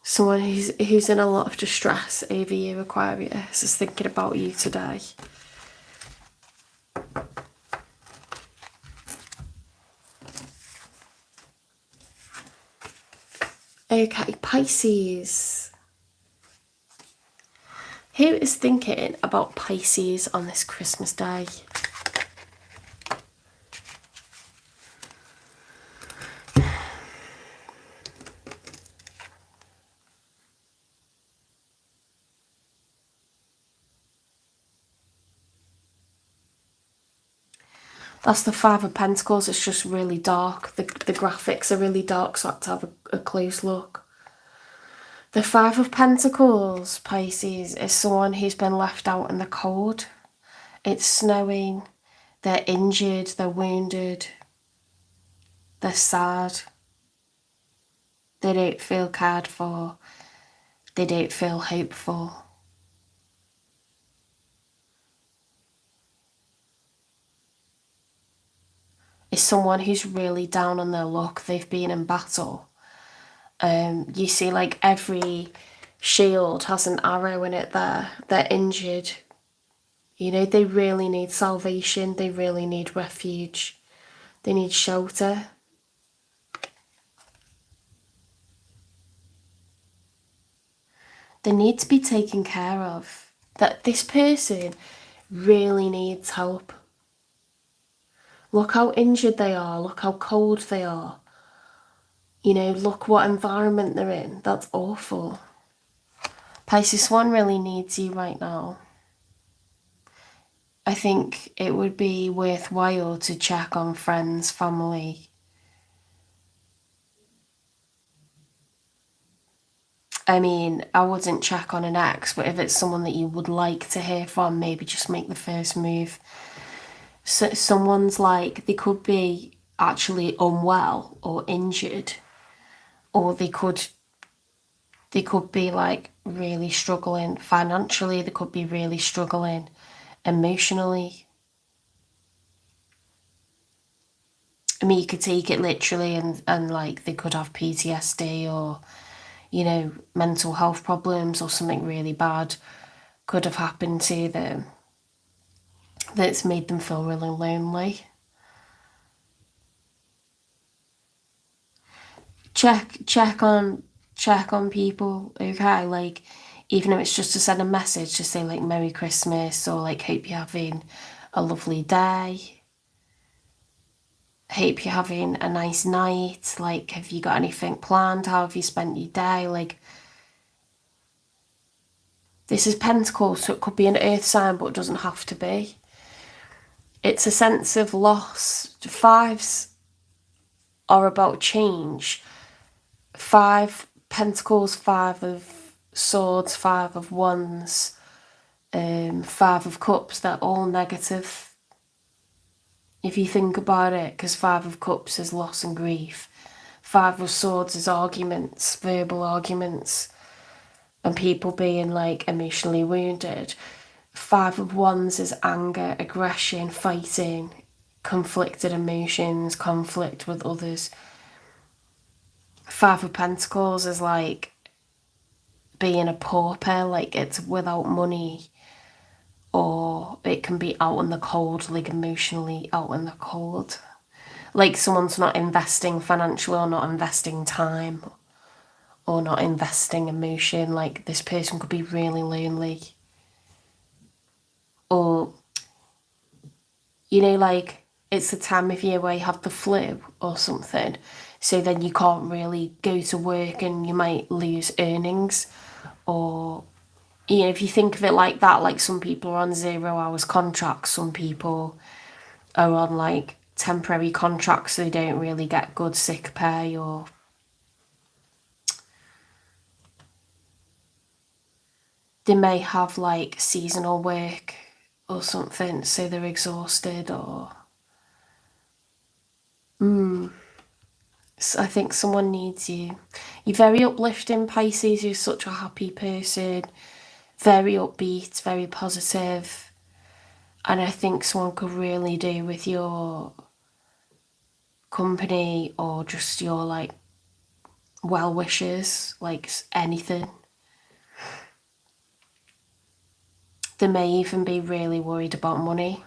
Someone who's in a lot of distress over you, Aquarius, is thinking about you today. Okay, Pisces. Who is thinking about Pisces on this Christmas day? That's the Five of Pentacles. It's just really dark. The graphics are really dark, so I have to have a close look. The Five of Pentacles, Pisces, is someone who's been left out in the cold. It's snowing. They're injured. They're wounded. They're sad. They don't feel cared for. They don't feel hopeful. It's someone who's really down on their luck. They've been in battle. You see, like, every shield has an arrow in it there. They're injured. You know, they really need salvation. They really need refuge. They need shelter. They need to be taken care of. That this person really needs help. Look how injured they are. Look how cold they are. You know, look what environment they're in. That's awful. Pisces, one really needs you right now. I think it would be worthwhile to check on friends, family. I mean, I wouldn't check on an ex, but if it's someone that you would like to hear from, maybe just make the first move. So someone's like, they could be actually unwell or injured, or they could be, like, really struggling financially. They could be really struggling emotionally. I mean, you could take it literally and like they could have PTSD or, you know, mental health problems or something really bad could have happened to them that's made them feel really lonely. Check on people, okay? Like, even if it's just to send a message to say, like, Merry Christmas, or, like, hope you're having a lovely day. Hope you're having a nice night. Like, have you got anything planned? How have you spent your day? Like, this is Pentacles, so it could be an earth sign, but it doesn't have to be. It's a sense of loss. Fives are about change. Five Pentacles, Five of Swords, Five of Wands, Five of Cups, they're all negative. If you think about it, because Five of Cups is loss and grief. Five of Swords is arguments, verbal arguments, and people being, like, emotionally wounded. Five of Wands is anger, aggression, fighting, conflicted emotions, conflict with others. Five of Pentacles is, like, being a pauper, like, it's without money, or it can be out in the cold, like, emotionally out in the cold. Like, someone's not investing financially or not investing time or not investing emotion. Like, this person could be really lonely. Or you know, like it's the time of year where you have the flu or something. So then you can't really go to work and you might lose earnings. Or, you know, if you think of it like that, like some people are on 0 hours contracts, some people are on like temporary contracts, so they don't really get good sick pay, or they may have like seasonal work or something, so they're exhausted. Or I think someone needs you. You're very uplifting, Pisces. You're such a happy person, very upbeat, very positive, and I think someone could really do with your company or just your like well wishes, like anything. They may even be really worried about money.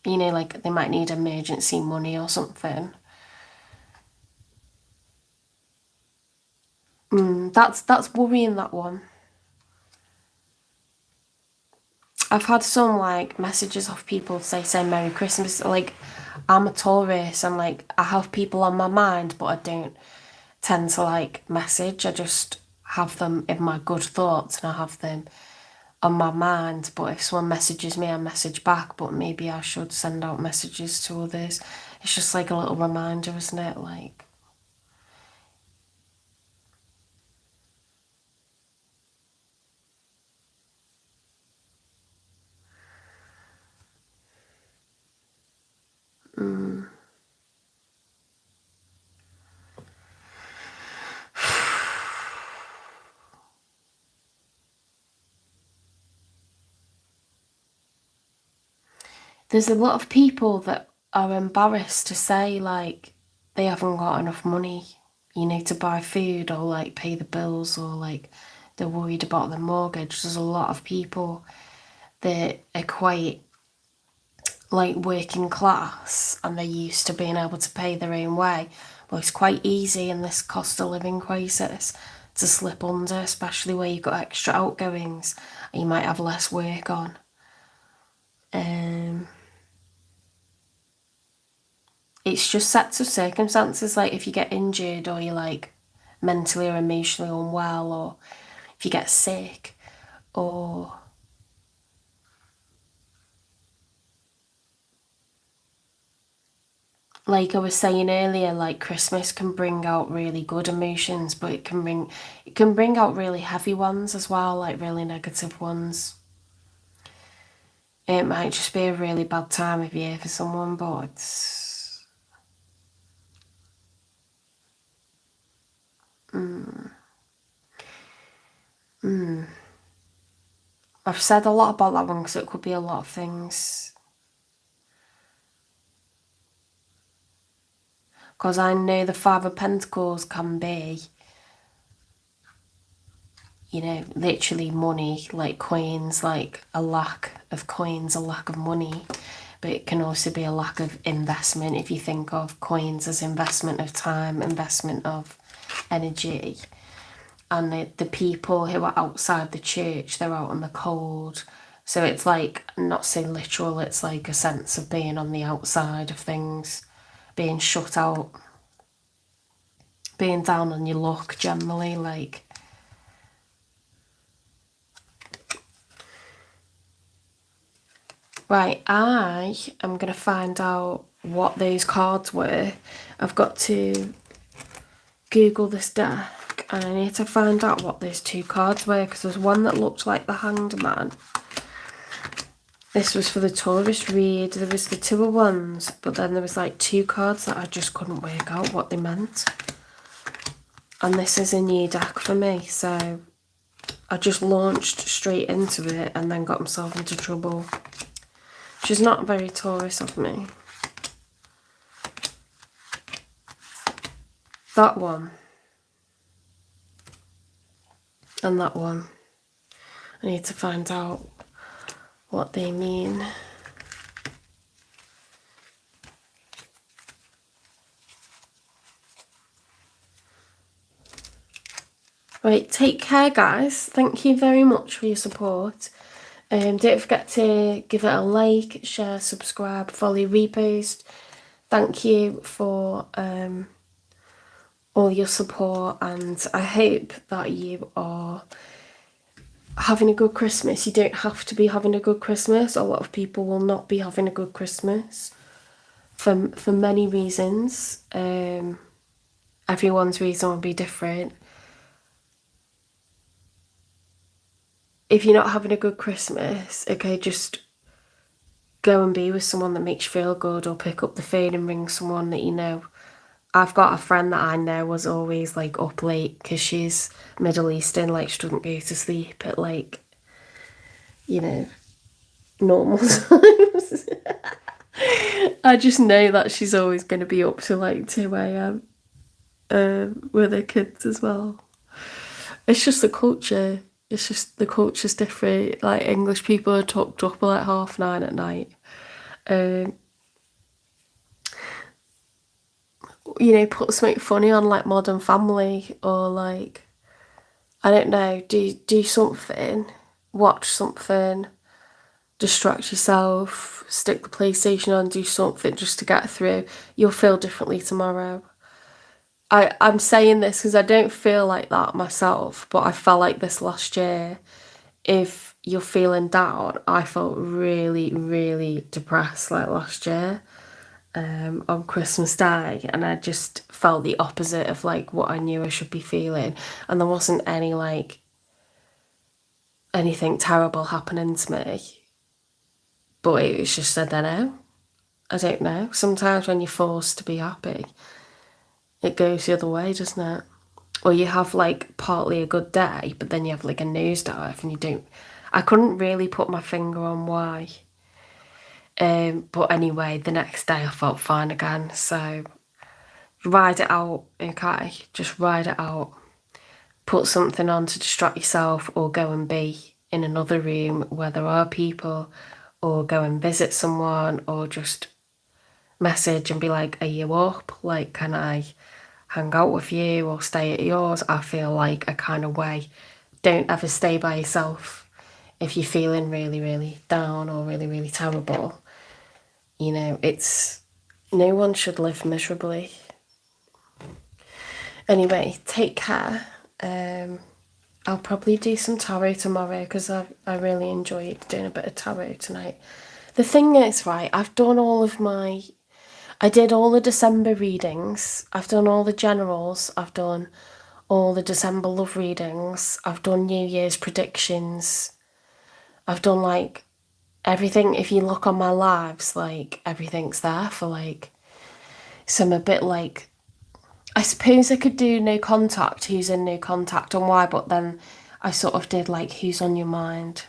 You know, like they might need emergency money or something. That's worrying, that one. I've had some like messages of people say Merry Christmas. Like, I'm a Taurus and like I have people on my mind, but I don't tend to like message. I just have them in my good thoughts and I have them on my mind. But if someone messages me, I message back. But maybe I should send out messages to others. It's just like a little reminder, isn't it? Like, there's a lot of people that are embarrassed to say like they haven't got enough money, you know, to buy food or like pay the bills, or like they're worried about their mortgage. There's a lot of people that are quite like working class and they're used to being able to pay their own way. But it's quite easy in this cost of living crisis to slip under, especially where you've got extra outgoings and you might have less work on. Um, it's just sets of circumstances, like if you get injured or you're like mentally or emotionally unwell, or if you get sick, or like I was saying earlier, like Christmas can bring out really good emotions, but it can bring out really heavy ones as well, like really negative ones. It might just be a really bad time of year for someone, but I've said a lot about that one because it could be a lot of things. Because I know the Five of Pentacles can be, you know, literally money, like coins, like a lack of coins, a lack of money. But it can also be a lack of investment if you think of coins as investment of time, investment of energy. And the people who are outside the church, they're out in the cold. So it's like, not so literal, it's like a sense of being on the outside of things, being shut out, being down on your luck generally, like. Right, I am going to find out what those cards were. I've got to Google this deck and I need to find out what those two cards were, because there's one that looked like the Hanged Man. This was for the Taurus read. There was the Two of Wands, but then there was like two cards that I just couldn't work out what they meant. And this is a new deck for me, so I just launched straight into it and then got myself into trouble. Which is not very Taurus of me. That one. And that one. I need to find out what they mean. Right, take care, guys. Thank you very much for your support. Don't forget to give it a like, share, subscribe, follow, repost. Thank you for all your support, and I hope that you are having a good Christmas. You don't have to be having a good Christmas. A lot of people will not be having a good Christmas for many reasons. Everyone's reason will be different. If you're not having a good Christmas, okay, just go and be with someone that makes you feel good, or pick up the phone and ring someone that you know. I've got a friend that I know was always like up late because she's Middle Eastern, like she doesn't go to sleep at like, you know, normal times. I just know that she's always going to be up to like 2 a.m. With her kids as well. It's just the culture. It's just the culture's different. Like English people are tucked up at like 9:30 at night. You know, put something funny on like Modern Family, or like, I don't know, do something, watch something, distract yourself, stick the PlayStation on, do something just to get through. You'll feel differently tomorrow. I'm saying this because I don't feel like that myself, but I felt like this last year. If you're feeling down, I felt really, really depressed like last year. On Christmas Day, and I just felt the opposite of like what I knew I should be feeling, and there wasn't any like anything terrible happening to me, but it was just, I don't know, sometimes when you're forced to be happy, it goes the other way, doesn't it? Or you have like partly a good day, but then you have like a nosedive and you don't. I couldn't really put my finger on why. But anyway, the next day I felt fine again, so ride it out, okay? Just ride it out. Put something on to distract yourself, or go and be in another room where there are people, or go and visit someone, or just message and be like, are you up? Like, can I hang out with you or stay at yours? I feel like a kind of way. Don't ever stay by yourself if you're feeling really, really down or really, really terrible. You know, no one should live miserably. Anyway, take care. I'll probably do some tarot tomorrow because I really enjoyed doing a bit of tarot tonight. The thing is, right, I did all the December readings. I've done all the generals. I've done all the December love readings. I've done New Year's predictions. I've done like everything. If you look on my lives, like everything's there for like, so I'm a bit like, I suppose I could do no contact, who's in no contact and why, but then I sort of did like who's on your mind.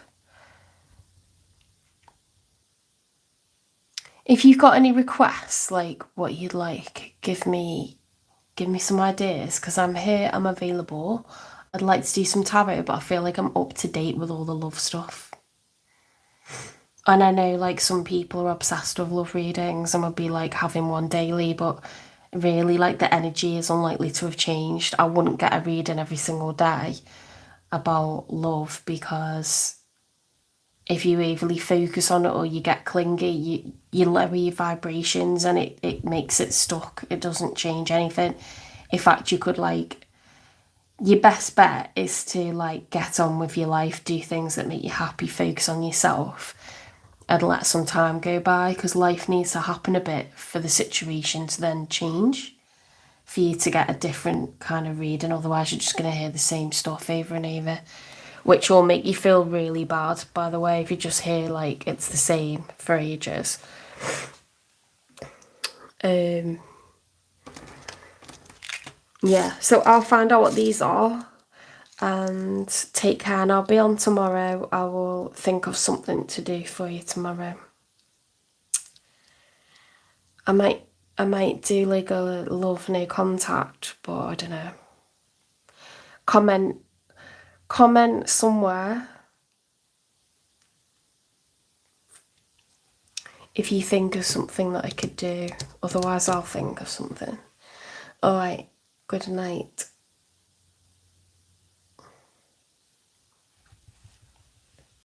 If you've got any requests, like what you'd like, give me some ideas, because I'm here, I'm available. I'd like to do some tarot, but I feel like I'm up to date with all the love stuff. And I know like some people are obsessed with love readings and would be like having one daily, but really like the energy is unlikely to have changed. I wouldn't get a reading every single day about love, because if you overly focus on it or you get clingy, you lower your vibrations, and it makes it stuck. It doesn't change anything. In fact, you could like, your best bet is to like get on with your life, do things that make you happy, focus on yourself, and let some time go by, because life needs to happen a bit for the situation to then change, for you to get a different kind of reading. Otherwise, you're just going to hear the same stuff over and over, which will make you feel really bad, by the way, if you just hear like it's the same for ages. Yeah, so I'll find out what these are, and take care, and I'll be on tomorrow. I will think of something to do for you tomorrow. I might do like a love no contact, but I don't know. Comment somewhere if you think of something that I could do. Otherwise, I'll think of something. All right, good night.